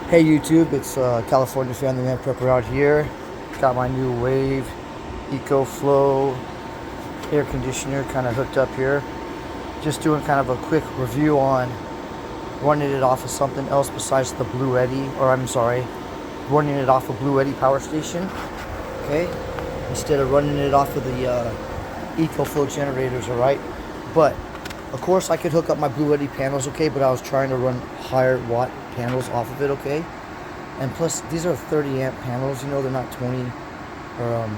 Hey YouTube, it's California Family Man Prepper out here. Got my new Wave Ecoflow air conditioner kind of hooked up here. Just doing kind of a quick review on running it off of something else besides the bluetti, or I'm sorry, running it off a bluetti power station. Okay, instead of running it off of the Ecoflow generators, alright? But of course I could hook up my bluetti panels, okay, but I was trying to run higher watt panels off of it, okay? And plus these are 30 amp panels, you know, they're not 20 or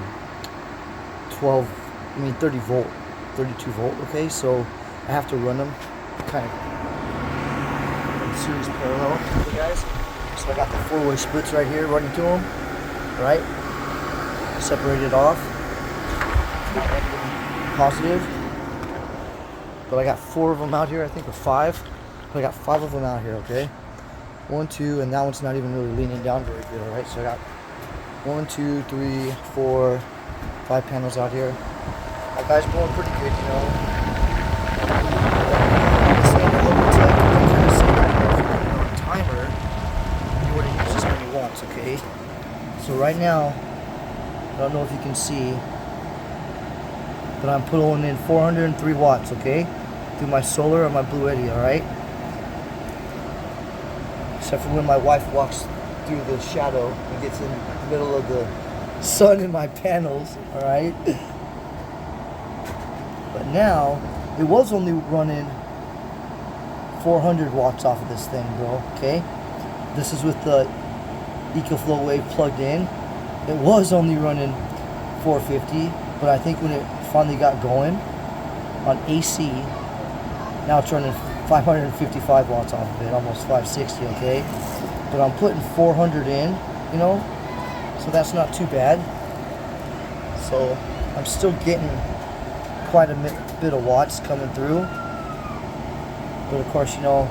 30 volt, 32 volt, okay? So I have to run them kind of in series parallel, okay guys? So I got the 4-way splits right here running to them, right? Separated off, positive. But I got 4 of them out here, I think, or 5. But I got 5 of them out here, okay? 1, 2, and that one's not even really leaning down very good, alright? So I got 1, 2, 3, 4, 5 panels out here. That guy's blowing pretty good, you know. Timer, you would have used this many watts, okay? So right now, I don't know if you can see, but I'm pulling in 403 watts, okay? Through my solar and my bluetti, alright? Except for when my wife walks through the shadow and gets in the middle of the sun in my panels, alright? But now, it was only running 400 watts off of this thing, bro, okay? This is with the Ecoflow Wave plugged in. It was only running 450, but I think when it finally got going on AC, now it's running 555 watts off of it, almost 560, okay? But I'm putting 400 in, you know, so that's not too bad. So I'm still getting quite a bit of watts coming through. But of course, you know,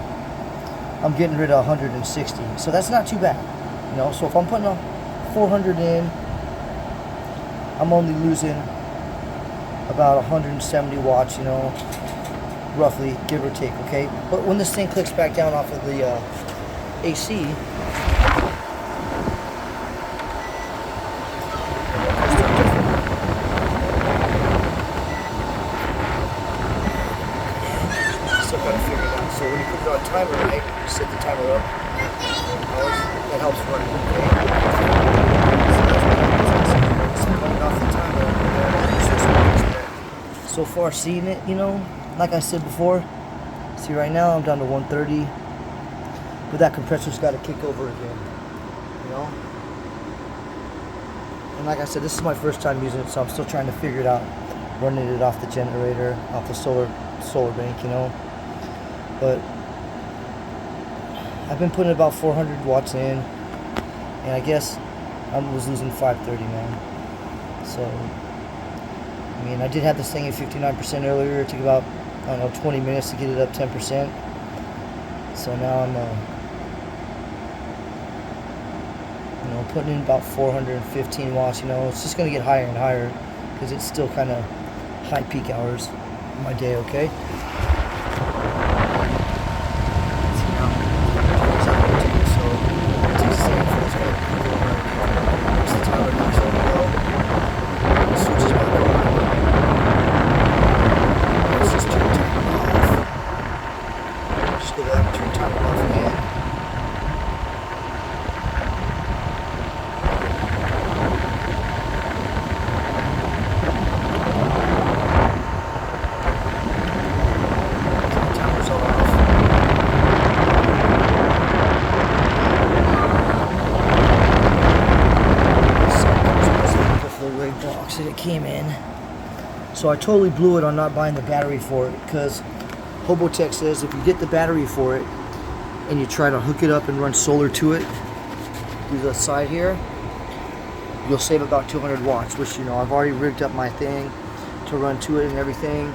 I'm getting rid of 160, so that's not too bad, you know. So if I'm putting a 400 in, I'm only losing about 170 watts, you know, roughly, give or take, okay? But when this thing clicks back down off of the AC, still gotta figure it out. So when you put it on timer, right, you set the timer up, that helps run it, okay? So running off the timer, so far seeing it, you know, like I said before, see right now I'm down to 130, but that compressor's got to kick over again, you know. And like I said, this is my first time using it, so I'm still trying to figure it out, running it off the generator, off the solar bank, you know. But I've been putting about 400 watts in, and I guess I was losing 530, man. So I mean, I did have this thing at 59% earlier. It took about, I don't know, 20 minutes to get it up 10%. So now I'm, you know, putting in about 415 watts. You know, it's just going to get higher and higher because it's still kind of high peak hours of my day, okay? Box that it came in. So I totally blew it on not buying the battery for it, because Hobotech says if you get the battery for it and you try to hook it up and run solar to it through the side here, you'll save about 200 watts, which, you know, I've already rigged up my thing to run to it and everything.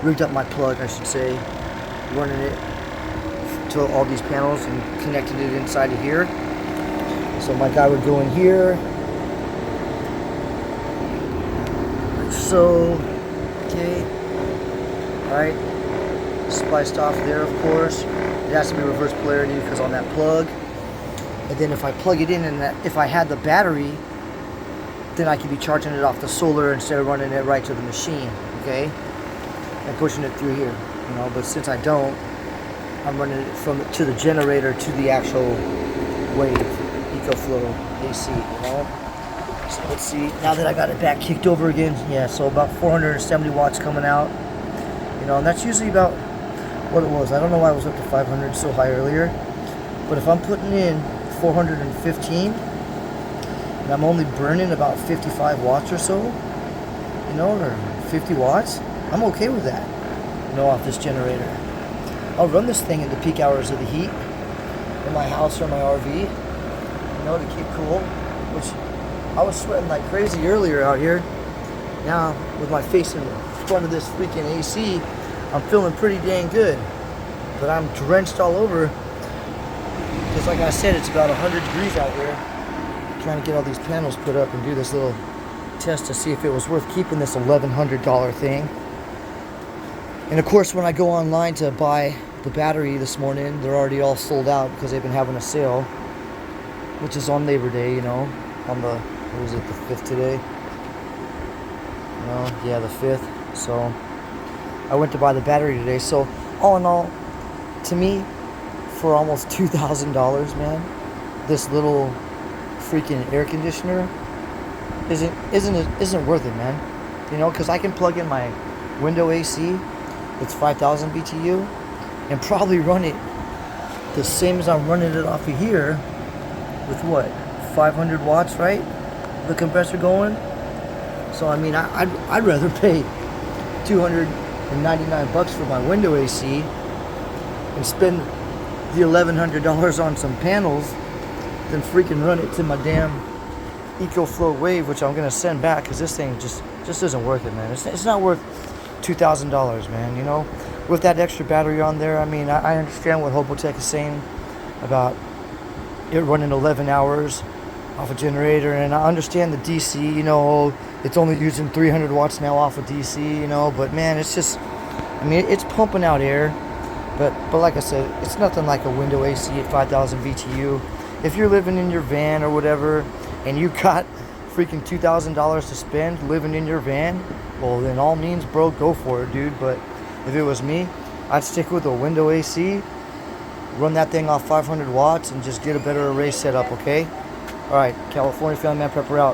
Rigged up my plug, I should say, running it to all these panels and connected it inside of here. So my guy would go in here. So, okay, alright, spliced off there, of course. It has to be reverse polarity because on that plug. And then if I plug it in and if I had the battery, then I could be charging it off the solar instead of running it right to the machine, okay? And pushing it through here, you know. But since I don't, I'm running it to the generator to the actual Wave Ecoflow AC, you know. So let's see. Now that I got it back kicked over again, yeah. So about 470 watts coming out, you know, and that's usually about what it was. I don't know why it was up to 500 so high earlier, but if I'm putting in 415 and I'm only burning about 55 watts or so, you know, or 50 watts, I'm okay with that, you know, off this generator. I'll run this thing in the peak hours of the heat in my house or my RV, you know, to keep cool, which I was sweating like crazy earlier out here. Now, with my face in the front of this freaking AC, I'm feeling pretty dang good, but I'm drenched all over because, like I said, it's about 100 degrees out here. I'm trying to get all these panels put up and do this little test to see if it was worth keeping this $1,100 thing. And of course, when I go online to buy the battery this morning, they're already all sold out because they've been having a sale, which is on Labor Day, you know, on the, what is it, the 5th today? No, yeah, the 5th. So I went to buy the battery today. So all in all, to me, for almost $2,000, man, this little freaking air conditioner isn't worth it, man. You know, because I can plug in my window AC. It's 5,000 BTU, and probably run it the same as I'm running it off of here with what, 500 watts, right? The compressor going. So I mean, I'd rather pay $299 for my window AC and spend the $1,100 on some panels than freaking run it to my damn Ecoflow Wave, which I'm gonna send back because this thing just isn't worth it, man. It's not worth $2,000, man, you know. With that extra battery on there, I mean, I understand what Hobotech is saying about it running 11 hours off a generator, and I understand the DC, you know, it's only using 300 watts now off of DC, you know, but man, it's just, I mean, it's pumping out air, but like I said, it's nothing like a window AC at 5,000 BTU. If you're living in your van or whatever, and you got freaking $2,000 to spend living in your van, well, then all means, bro, go for it, dude. But if it was me, I'd stick with a window AC, run that thing off 500 watts, and just get a better array set up, okay? All right, California Family Man Prepper out.